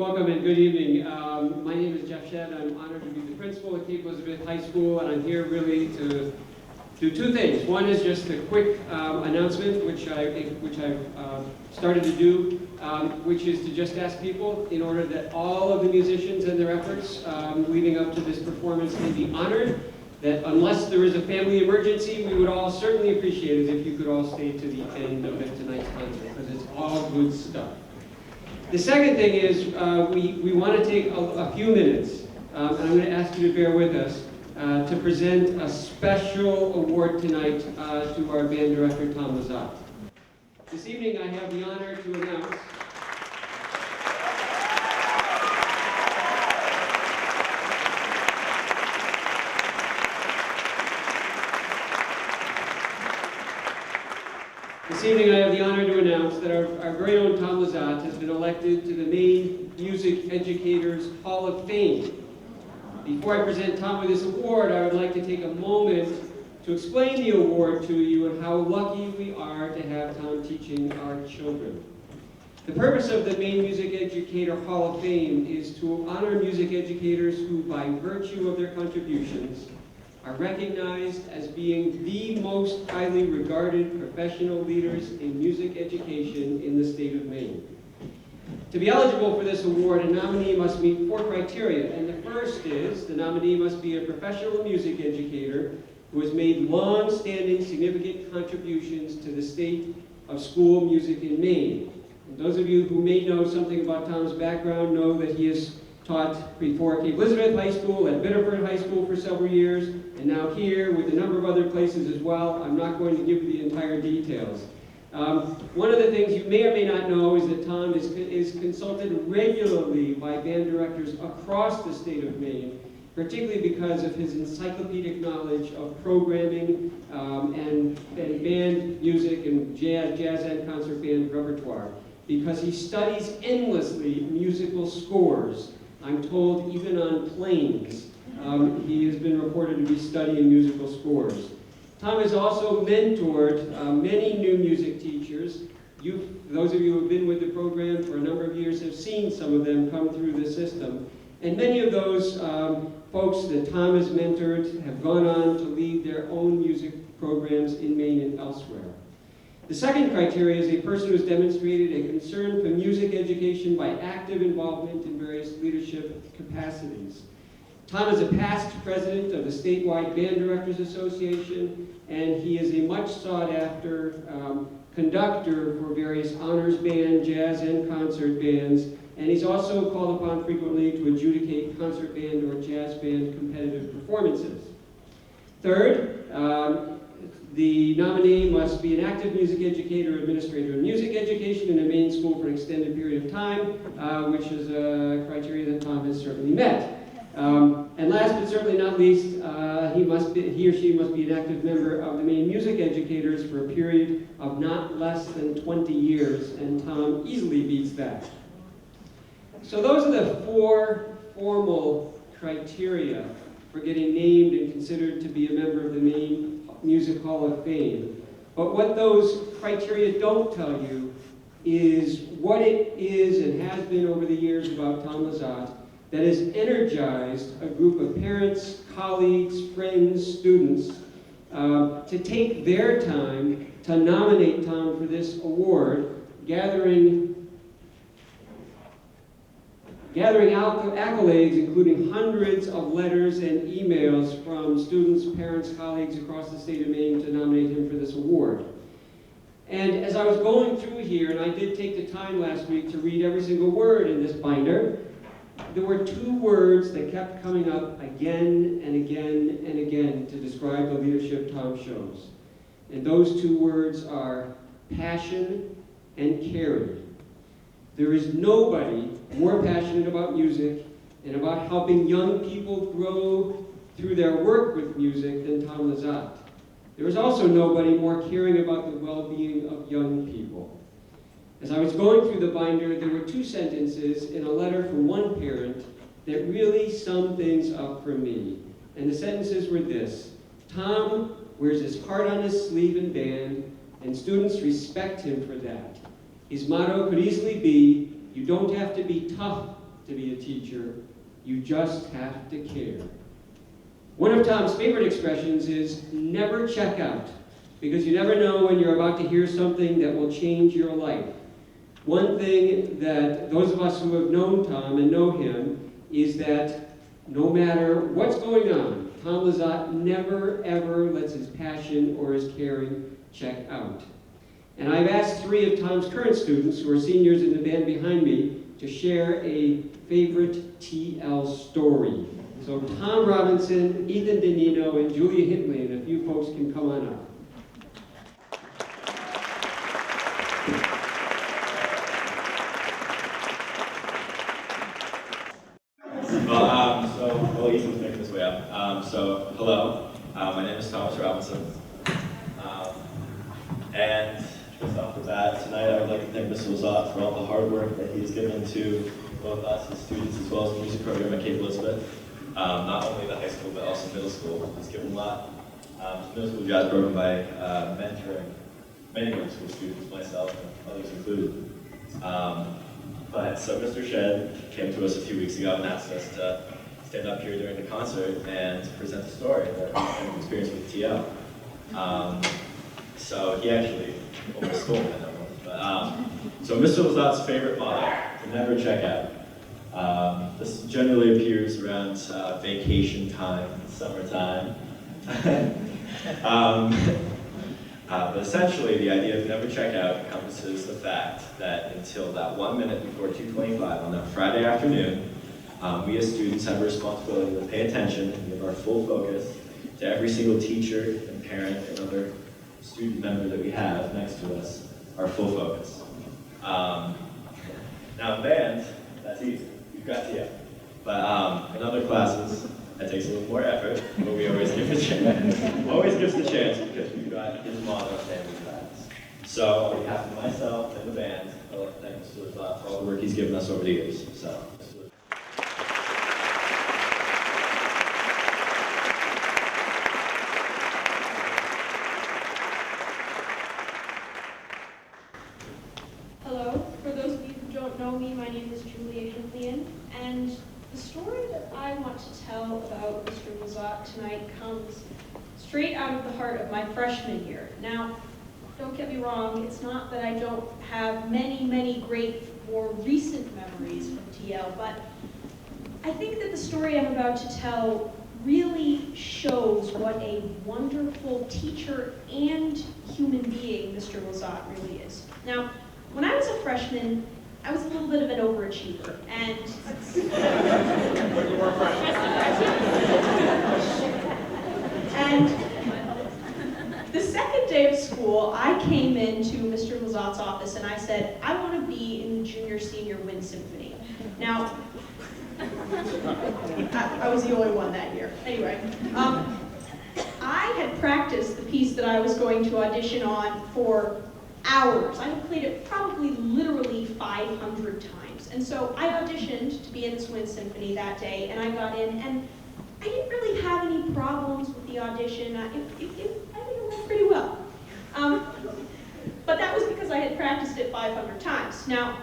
Welcome and good evening. My name is Jeff Shedd. I'm honored to be the principal at Cape Elizabeth High School, and I'm here really to do two things. One is just a quick announcement, which I've started to do, which is to just ask people, in order that all of the musicians and their efforts leading up to this performance can be honored, that unless there is a family emergency, we would all certainly appreciate it if you could all stay to the end of tonight's concert, because it's all good stuff. The second thing is we want to take a few minutes, and I'm going to ask you to bear with us, to present a special award tonight to our band director, Tom Lizotte. This evening I have the honor to announce that our very own Tom Lizotte has been elected to the Maine Music Educators Hall of Fame. Before I present Tom with this award, I would like to take a moment to explain the award to you and how lucky we are to have Tom teaching our children. The purpose of the Maine Music Educator Hall of Fame is to honor music educators who, by virtue of their contributions, are recognized as being the most highly regarded professional leaders in music education in the state of Maine. To be eligible for this award, a nominee must meet 4 criteria, and the first is the nominee must be a professional music educator who has made long-standing significant contributions to the state of school music in Maine. And those of you who may know something about Tom's background know that he has taught before Cape Elizabeth High School, at Biddeford High School for several years, and now here with a number of other places as well. I'm not going to give you the entire details. One of the things you may or may not know is that Tom is consulted regularly by band directors across the state of Maine, particularly because of his encyclopedic knowledge of programming and band music and jazz and concert band repertoire, because he studies endlessly musical scores. I'm told even on planes, he has been reported to be studying musical scores. Tom has also mentored many new music teachers. Those of you who have been with the program for a number of years have seen some of them come through the system. And many of those folks that Tom has mentored have gone on to lead their own music programs in Maine and elsewhere. The second criteria is a person who has demonstrated a concern for music education by active involvement in various leadership capacities. Tom is a past president of the statewide Band Directors Association, and he is a much sought-after conductor for various honors band, jazz, and concert bands, and he's also called upon frequently to adjudicate concert band or jazz band competitive performances. Third, the nominee must be an active music educator or administrator in music education in a Maine school for an extended period of time, which is a criteria that Tom has certainly met. And last but certainly not least, he or she must be an active member of the Maine Music Educators for a period of not less than 20 years, and Tom easily beats that. So those are the 4 formal criteria for getting named and considered to be a member of the Maine Music Hall of Fame. But what those criteria don't tell you is what it is and has been over the years about Tom Lizotte that has energized a group of parents, colleagues, friends, students to take their time to nominate Tom for this award, gathering accolades, including hundreds of letters and emails from students, parents, colleagues across the state of Maine to nominate him for this award. And as I was going through here, and I did take the time last week to read every single word in this binder, there were 2 words that kept coming up again and again and again to describe the leadership Tom shows. And those 2 words are passion and caring. There is nobody more passionate about music and about helping young people grow through their work with music than Tom Lizotte. There is also nobody more caring about the well-being of young people. As I was going through the binder, there were 2 sentences in a letter from one parent that really summed things up for me. And the sentences were this: Tom wears his heart on his sleeve in band, and students respect him for that. His motto could easily be, you don't have to be tough to be a teacher. You just have to care. One of Tom's favorite expressions is never check out, because you never know when you're about to hear something that will change your life. One thing that those of us who have known Tom and know him is that no matter what's going on, Tom Lizotte never ever lets his passion or his caring check out. And I've asked 3 of Tom's current students, who are seniors in the band behind me, to share a favorite TL story. So Tom Robinson, Ethan Danino, and Julia Hitley, and a few folks can come on up. Ethan's making his way up. So hello, my name is Thomas Robinson. And just off the bat, tonight I would like to thank Mr. Lizotte for all the hard work that he has given to both us as students as well as the music program at Cape Elizabeth. Not only the high school, but also middle school. He's given a lot to the middle school jazz program by mentoring many middle school students, myself and others included. So Mr. Shed came to us a few weeks ago and asked us to stand up here during the concert and present a story that he experienced with TL. So he actually almost stole my number. So Mr. Lizotte's favorite motto, to never check out. This generally appears around vacation time, summertime. But essentially, the idea of never check out encompasses the fact that until that 1 minute before 2:25 on that Friday afternoon, we as students have a responsibility to pay attention and give our full focus to every single teacher and parent and other student member that we have next to us, our full focus. Now in band, that's easy. You've got TL. But in other classes, that takes a little more effort, but we always give a chance. Always gives the chance because we've got his motto standing class. So on behalf of myself and the band, I'd like to thank Mr. Lizotte for all the work he's given us over the years. So. Hello, for those of you who don't know me, my name is Julia Hitley, and the story that I want to tell about Mr. Lizotte tonight comes straight out of the heart of my freshman year. Now, don't get me wrong, it's not that I don't have many great, more recent memories from TL, but I think that the story I'm about to tell really shows what a wonderful teacher and human being Mr. Lizotte really is. Now, when I was a freshman, I was a little bit of an overachiever, and the second day of school, I came into Mr. Lizotte's office and I said, I want to be in the junior-senior wind symphony. Now, I was the only one that year. Anyway, I had practiced the piece that I was going to audition on for hours. I had played it probably literally 500 times. And so I auditioned to be in this wind symphony that day, and I got in, and I didn't really have any problems with the audition. I think it went pretty well. But that was because I had practiced it 500 times. Now,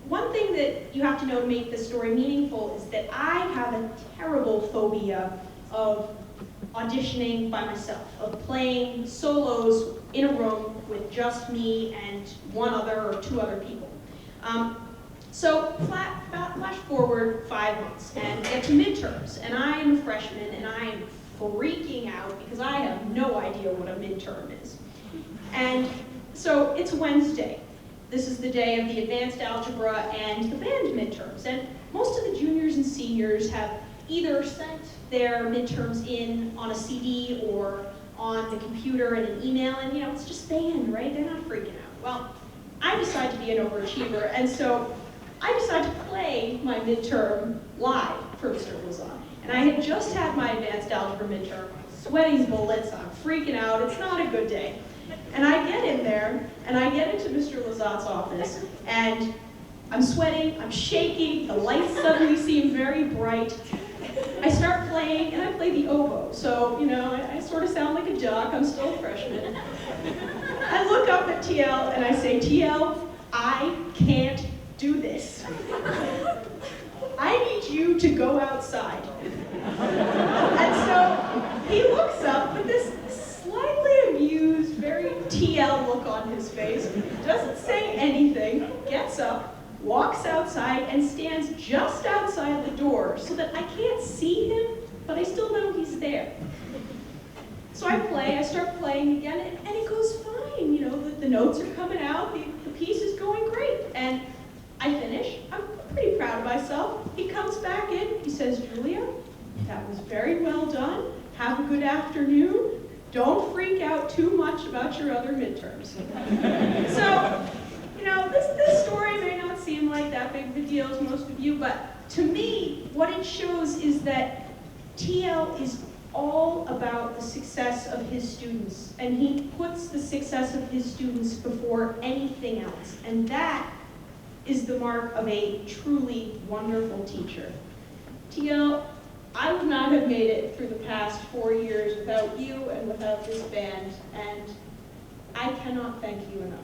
one thing that you have to know to make this story meaningful is that I have a terrible phobia of auditioning by myself, of playing solos in a room with just me and one other or two other people. So flash forward 5 months and get to midterms, and I am a freshman and I am freaking out because I have no idea what a midterm is. And so it's Wednesday. This is the day of the advanced algebra and the band midterms, and most of the juniors and seniors have either sent their midterms in on a CD or on the computer and an email, and it's just band, right? They're not freaking out. Well, I decide to be an overachiever, and so I decide to play my midterm live for Mr. Lizotte. And I had just had my advanced algebra midterm, sweating bullets, I'm freaking out, it's not a good day. And I get in there, and I get into Mr. Lizotte's office, and I'm sweating, I'm shaking, the lights suddenly seem very bright. I start playing, and I play the oboe, so, I sort of sound like a jock, I'm still a freshman. I look up at TL, and I say, TL, I can't do this. I need you to go outside. And so he looks up with this slightly amused, very TL look on his face, doesn't say anything, gets up, walks outside, and stands just outside the door so that I can't see him, but I still know he's there. So I start playing again, and it goes fine. You know, the notes are coming out, the piece is going great. And I finish, I'm pretty proud of myself. He comes back in, he says, Julia, that was very well done. Have a good afternoon. Don't freak out too much about your other midterms. So, you know, this story may not seem like that big of a deal to most of you, but to me, what it shows is that TL is all about the success of his students, and he puts the success of his students before anything else, and that is the mark of a truly wonderful teacher. TL, I would not have made it through the past 4 years without you and without this band, and I cannot thank you enough.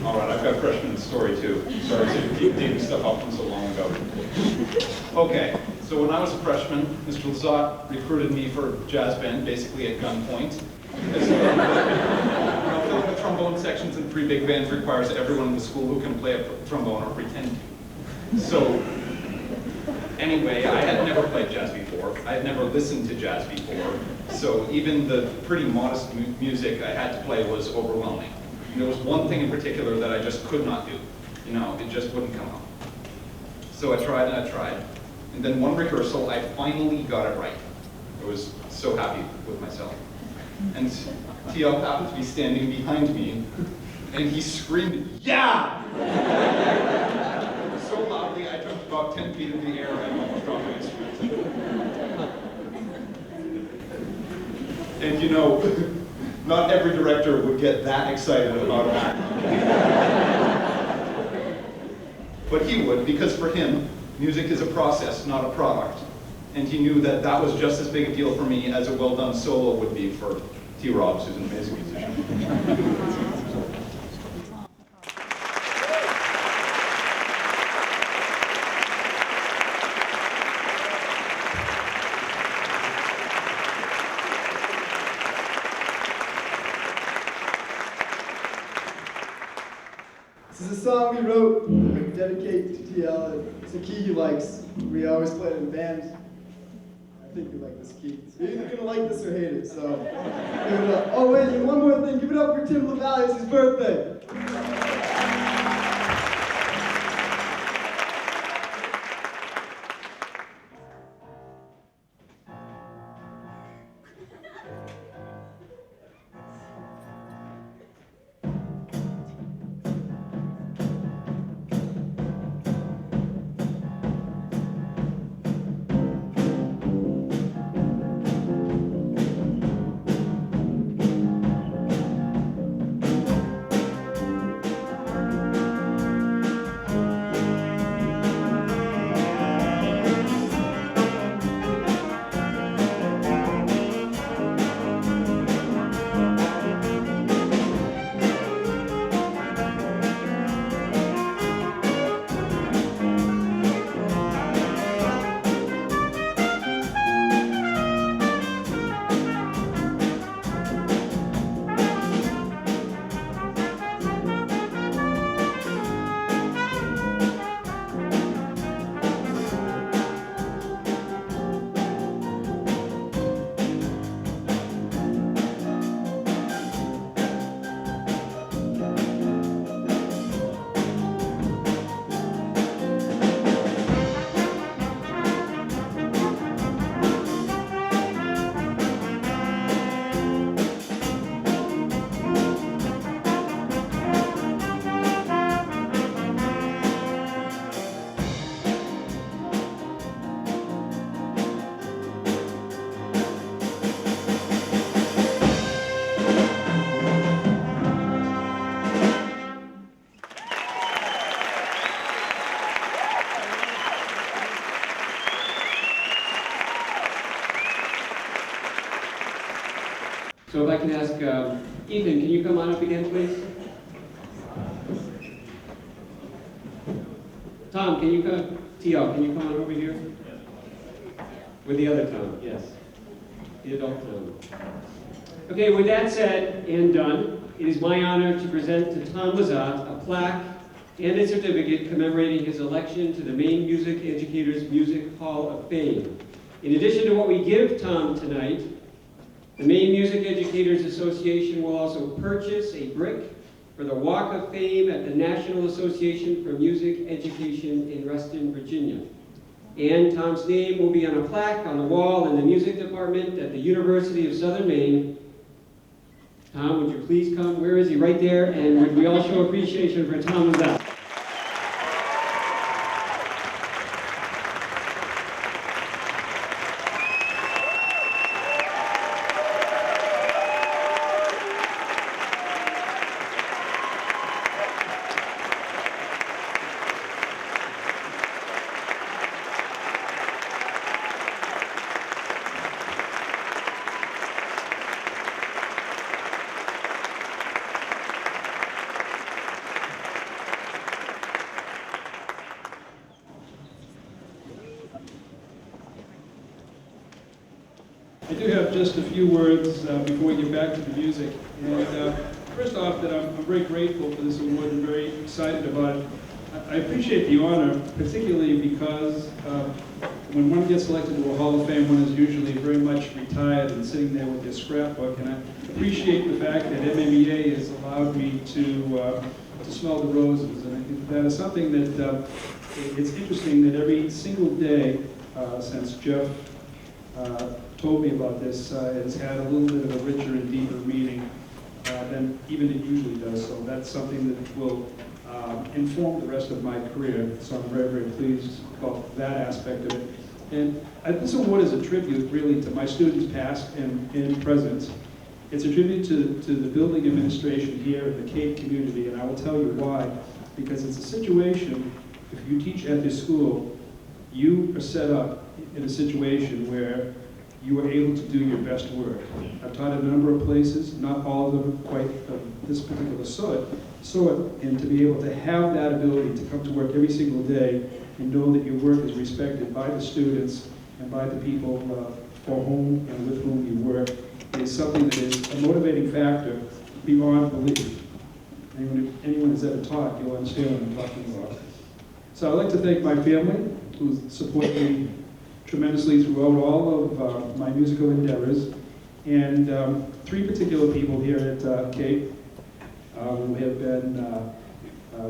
All right, I've got a freshman story too. Sorry to keep digging stuff up from so long ago. Okay, so when I was a freshman, Mr. Lizotte recruited me for jazz band, basically at gunpoint. Filling the trombone sections in pre-big band requires everyone in the school who can play a trombone or pretend to. So, anyway, I had never played jazz before. I had never listened to jazz before. So even the pretty modest music I had to play was overwhelming. And there was one thing in particular that I just could not do. You know, it just wouldn't come out. So I tried and I tried. And then one rehearsal, I finally got it right. I was so happy with myself. And TL happened to be standing behind me, and he screamed, "Yeah!" So loudly, I jumped about 10 feet in the air and almost dropped my instrument. And you know, not every director would get that excited about that. But he would, because for him, music is a process, not a product. And he knew that that was just as big a deal for me as a well-done solo would be for T. Robbs, who's an amazing musician. This is a song we wrote to dedicate to TL. It's a key he likes. We always play it in band. I think you like this key. So you're either gonna like this or hate it, so give it up. Oh wait, and one more thing. Give it up for Tim LaValle. It's his birthday. So if I can ask, Ethan, can you come on up again, please? Tom, can you come, T.O., can you come on over here? With the other Tom, yes. The adult Tom. Okay, with that said and done, it is my honor to present to Tom Lizotte a plaque and a certificate commemorating his election to the Maine Music Educators Music Hall of Fame. In addition to what we give Tom tonight, the Maine Music Educators Association will also purchase a brick for the Walk of Fame at the National Association for Music Education in Reston, Virginia. And Tom's name will be on a plaque on the wall in the music department at the University of Southern Maine. Tom, would you please come? Where is he? Right there. And would we all show appreciation for Tom Lizotte? I do have just a few words before we get back to the music. And first off, that I'm very grateful for this award and very excited about it. I appreciate the honor, particularly because when one gets elected to a Hall of Fame, one is usually very much retired and sitting there with their scrapbook. And I appreciate the fact that MMEA has allowed me to smell the roses. And I think that is something that it's interesting that every single day since Jeff told me about this has had a little bit of a richer and deeper meaning than even it usually does. So that's something that will inform the rest of my career. So I'm very, very pleased about that aspect of it. And this award is a tribute really to my students past and present. It's a tribute to the building administration here in the Cape community, and I will tell you why. Because it's a situation, if you teach at this school, you are set up in a situation where you are able to do your best work. I've taught at a number of places, not all of them quite of this particular sort, and to be able to have that ability to come to work every single day and know that your work is respected by the students and by the people for whom and with whom you work is something that is a motivating factor beyond belief. Anyone who's ever taught, you'll understand what I'm talking about. So I'd like to thank my family, who support me tremendously throughout all of my musical endeavors, and three particular people here at Cape who have been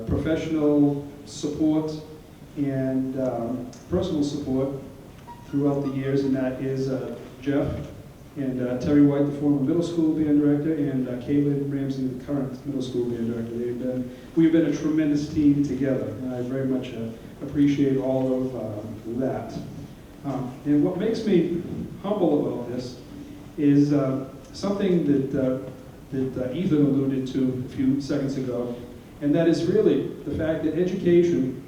professional support and personal support throughout the years, and that is Jeff and Terry White, the former middle school band director, and Caitlin Ramsey, the current middle school band director. We've been a tremendous team together, and I very much appreciate all of that. And what makes me humble about this is something that Ethan alluded to a few seconds ago, and that is really the fact that education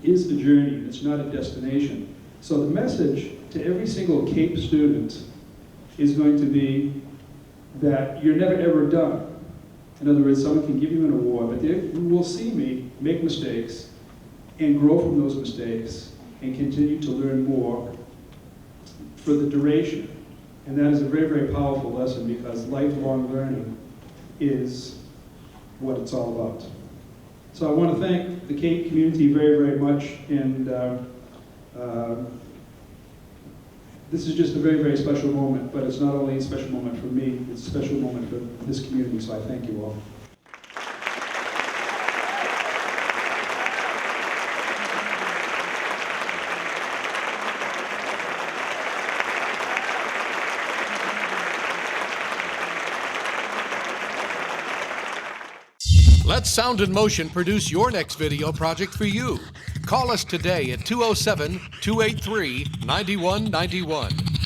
is a journey, it's not a destination. So the message to every single Cape student is going to be that you're never ever done. In other words, someone can give you an award, but they will see me make mistakes and grow from those mistakes and continue to learn more for the duration. And that is a very, very powerful lesson, because lifelong learning is what it's all about. So I want to thank the Cape community very, very much, and this is just a very, very special moment, but it's not only a special moment for me, it's a special moment for this community, so I thank you all. Let Sound in Motion produce your next video project for you. Call us today at 207-283-9191.